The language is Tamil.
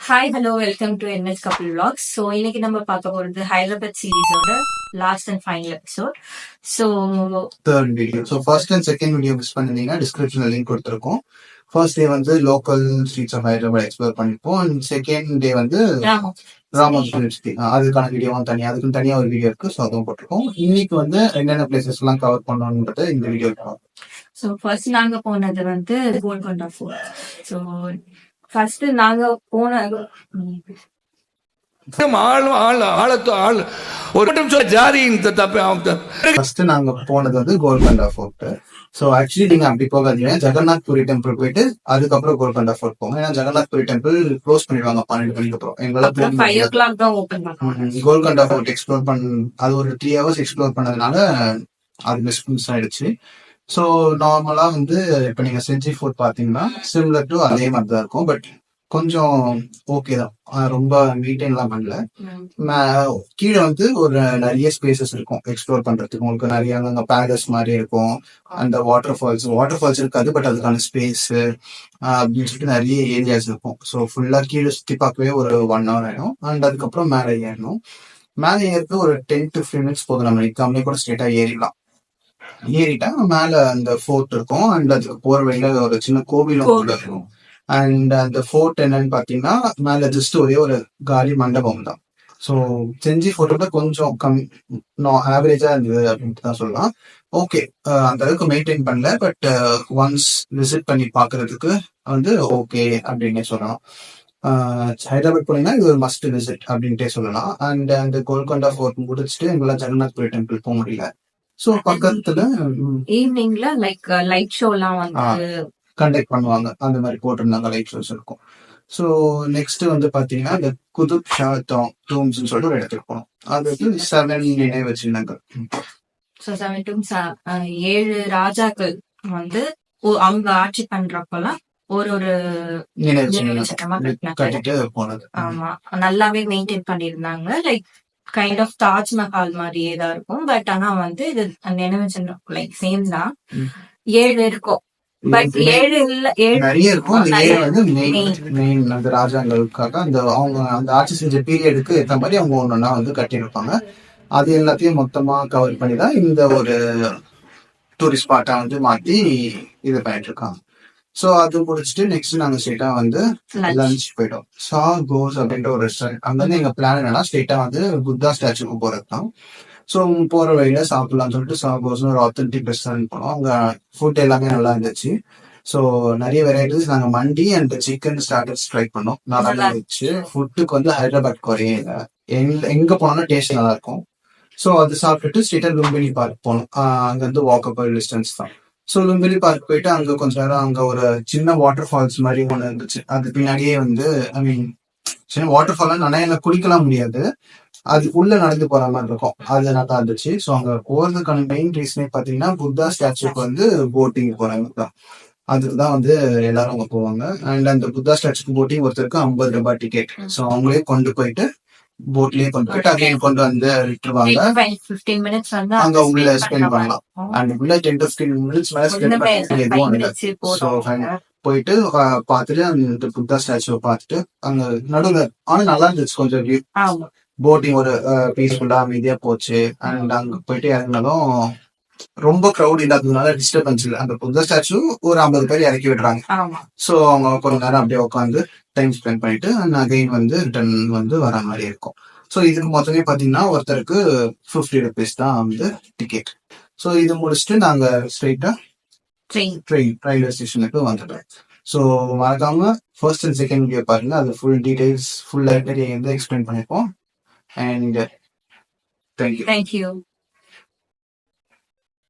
Hi hello welcome to NS Kapil vlogs. So இன்னைக்கு நம்ம பார்க்க போகிறது ஹைதராபாத் சீரீஸோட last and final episode. So third video. So first and second video miss பண்ணிருந்தீங்கன்னா டிஸ்கிரிப்ஷன்ல லிங்க் கொடுத்துருக்கோம். ஃபர்ஸ்ட் டே வந்து local streets of Hyderabad explore பண்ணிப்போம். அண்ட் செகண்ட் டே வந்து ராமோஜி யூனிவர்சிட்டி, அதுக்கான வீடியோவும் தனியாக அதுக்குன்னு தனியாக ஒரு வீடியோ இருக்கு. ஸோ அதுவும் போட்டிருக்கோம். இன்னைக்கு வந்து என்னென்ன பிளேசஸ் எல்லாம் கவர் பண்ணணுன்றத இந்த வீடியோ இருக்கும். ஸோ ஃபர்ஸ்ட் நாங்கள் போனது வந்து கோல்கொண்டா ஃபோர்ட். ஸோ ஃபர்ஸ்ட் நாங்க போன ஃபர்ஸ்ட் நாங்க போனது வந்து கோல்கொண்டா ஃபோர்ட். ஸோ ஆக்சுவலி நீங்க அப்படி போகாதீங்க, ஜெகநாத் புரி டெம்பிள் போயிட்டு அதுக்கப்புறம் கோல்கொண்டா ஃபோர்ட் போங்க. ஏன்னா ஜெகநாத் புரி டெம்பிள் க்ளோஸ் பண்ணிடுவாங்க 12 மணிக்கு அப்புறம். எங்களால் 5 o'clock தான் ஓபன் பண்ணுவாங்க. கோல்கொண்டா ஃபோர்ட் எக்ஸ்ப்ளோர் அது ஒரு 3 hours எக்ஸ்ப்ளோர் பண்ணதுனால அது மிஸ் ஆயிடுச்சு. ஸோ நார்மலா வந்து இப்ப நீங்க செஞ்சி ஃபோர்ட் பாத்தீங்கன்னா சிமிலர் டு அதே மாதிரி தான் இருக்கும். பட் கொஞ்சம் ஓகே தான், ரொம்ப மெயின்டைன்லாம் பண்ணல. கீழே வந்து ஒரு நிறைய ஸ்பேசஸ் இருக்கும் எக்ஸ்ப்ளோர் பண்றதுக்கு. உங்களுக்கு நிறைய அங்க பேலஸ் மாதிரி இருக்கும். அந்த வாட்டர் ஃபால்ஸ் இருக்காது, பட் அதுக்கான ஸ்பேஸ் அப்படின்னு சொல்லிட்டு நிறைய ஏரியாஸ் இருக்கும். ஸோ ஃபுல்லா கீழே சுத்தி பார்க்கவே ஒரு 1 hour ஆயிடும். அண்ட் அதுக்கப்புறம் மேலே ஏறணும். மேலே ஏறது ஒரு 10 to 15 minutes போதும். நம்ம நிக்காமலே கூட ஸ்ட்ரெயிட்டா ஏறிட்டா மேல அந்த ஃபோர்ட் இருக்கும். அண்ட் அதுக்கு போற வழியில ஒரு சின்ன கோவிலும் கூட இருக்கும். அண்ட் அந்த ஃபோர்ட் என்னன்னு பாத்தீங்கன்னா மேல ஜஸ்ட் ஒரே ஒரு காலி மண்டபம் தான். ஸோ செஞ்சி ஃபோர்ட்டோட கொஞ்சம் ஆவரேஜா இருந்தது அப்படின்ட்டு தான் சொல்லலாம். ஓகே, அந்த அளவுக்கு மெயின்டைன் பண்ணல, பட் ஒன்ஸ் விசிட் பண்ணி பாக்குறதுக்கு வந்து ஓகே அப்படின்னே சொல்லலாம். ஹைதராபாத் போனீங்கன்னா இது ஒரு மஸ்ட் விசிட் அப்படின்ட்டே சொல்லலாம். அண்ட் அந்த கோல்கொண்டா ஃபோர்ட் முடிச்சுட்டு எங்களால் ஜெகநாத் புரி டெம்பிள் போக முடியல. ஸோ பக்கத்துல ஈவினிங்ல லைக் லைட் ஷோ எல்லாம் வந்து கண்டக்ட் பண்ணுவாங்க. அந்த மாதிரி போட்டிருந்தாங்க, லைட் ஷோஸ் இருக்கும். ஸோ நெக்ஸ்ட் வந்து பாத்தீங்கன்னா இந்த குதுப் ஷா டூம்ஸ் சொல்லிட்டு ஒரு இடத்துக்கு போனோம். அது வந்து 7 நினைவு சின்னங்கள். ஸோ 7 டூம்ஸ் 7 ராஜாக்கள் வந்து அவங்க ஆட்சி பண்றப்பெல்லாம் ஒரு நினைவு கட்டிட்டு போனது. ஆமா, நல்லாவே மெயின்டைன் பண்ணிருந்தாங்க. லைக் கைண்ட் ஆஃப் தாஜ்மஹால் மாதிரியே தான் இருக்கும். பட் ஆனா வந்து இது நினைவு சின்னம் லைக் சேம் தான். 7 இருக்கும். பட் 7 இல்ல, 7 நிறைய இருக்கும். அந்த 7 வந்து மெயின் அந்த ராஜாங்களுக்காக அவங்க அந்த ஆட்சி செஞ்ச பீரியடுக்கு ஏற்ற மாதிரி அவங்க ஒன்னொன்னா வந்து கட்டியிருப்பாங்க. அது எல்லாத்தையும் மொத்தமா கவர் பண்ணி தான் இந்த ஒரு டூரிஸ்ட் ஸ்பாட்டா வந்து மாத்தி இது பண்ணிட்டு இருக்காங்க. ஸோ அது முடிச்சுட்டு நெக்ஸ்ட் நாங்க ஸ்ட்ரெயிட்டா வந்து லஞ்ச் போயிட்டோம். சா கோஸ் அப்படின்ற ஒரு ரெஸ்டாரண்ட். அங்க வந்து எங்க பிளான் என்னன்னா ஸ்ட்ரெயிட்டா வந்து புத்தா ஸ்டாச்சுக்கு போறது தான். ஸோ போற வழியில சாப்பிடலாம்னு சொல்லிட்டு சா கோஸ்னு ஒரு ஆத்தென்டிக் ரெஸ்டாரண்ட் போனோம். அங்க ஃபுட் எல்லாமே நல்லா இருந்துச்சு. ஸோ நிறைய வெரைட்டிஸ் நாங்க மண்டி அண்ட் சிக்கன் ஸ்டார்டர்ஸ் ட்ரை பண்ணோம். நல்லா இருந்துச்சு. ஃபுட்டுக்கு வந்து ஹைதராபாத் குறையே இல்லை. எங்க போனாலும் டேஸ்ட் நல்லா இருக்கும். ஸோ அது சாப்பிட்டுட்டு ஸ்ட்ரெயிட்டா லும்பினி பார்க் போனோம். அங்க இருந்து வாக்கபிள் டிஸ்டன்ஸ் தான். ஸோ லும்பினி பார்க் போயிட்டு அங்க கொஞ்ச நேரம் அங்க ஒரு சின்ன வாட்டர் ஃபால்ஸ் மாதிரி ஒன்று இருந்துச்சு. அது பின்னாடியே வந்து ஐ மீன் சின்ன வாட்டர் ஃபால் நல்லா குளிக்கலாம் முடியாது, அது உள்ள நடந்து போற மாதிரி இருக்கும். அது நல்லா இருந்துச்சு. ஸோ அங்க போறதுக்கான மெயின் ரீசனே பாத்தீங்கன்னா புத்தா ஸ்டாச்சுக்கு வந்து போட்டிங் போறாங்க தான். அதுதான் வந்து எல்லாரும் அங்க போவாங்க. அண்ட் அந்த புத்தா ஸ்டாச்சுக்கு போட்டிங் ஒருத்தருக்கு 50 ரூபாய் டிக்கெட். ஸோ அவங்களே கொண்டு போயிட்டு போட்லயே கொண்டு போயிட்டு அகைன் கொண்டு வந்து விட்டுருவாங்க. 15 minutes வந்து அங்க உள்ள ஸ்பெண்ட் பண்ணலாம். அண்ட் உள்ள 10 to 15 minutes மேல ஸ்பெண்ட் பண்ணி எதுவும் இல்லை. ஸோ போயிட்டு பார்த்துட்டு அந்த புத்தா ஸ்டாச்சுவை பார்த்துட்டு அங்க நடுவுல ஆனா நல்லா இருந்துச்சு கொஞ்சம் வியூ. போட்டிங் ஒரு பீஸ்ஃபுல்லா அமைதியா போச்சு. அண்ட் அங்க போயிட்டு இறங்கினாலும் ரொம்ப க்ரௌட் இல்லாததுனால டிஸ்டர்பன்ஸ் இல்லை. அந்த புத்தா ஸ்டாச்சு ஒரு 50 பேர் இறக்கி விடுறாங்க. ஸோ அவங்க கொஞ்ச நேரம் அப்படியே உட்காந்து டைம் ஸ்பெண்ட் பண்ணிட்டு அண்ட் அகைன் வந்து ரிட்டர்ன் வந்து வர மாதிரி இருக்கும். ஸோ இதுக்கு மொத்தமே பாத்தீங்கன்னா ஒருத்தருக்கு 50 rupees தான் வந்து டிக்கெட். ஸோ இது முடிச்சுட்டு நாங்க ஸ்ட்ரெயிட்டா ட்ரெயின் ரயில்வே ஸ்டேஷனுக்கு வந்துட்டோம். ஸோ மறக்காம ஃபர்ஸ்ட் அண்ட் செகண்ட் வீடியோ பாருங்க. அது ஃபுல் டீடைல்ஸ் ஃபுல் லைப்ரரி வந்து எக்ஸ்பிளைன் பண்ணிருப்போம். And thank you.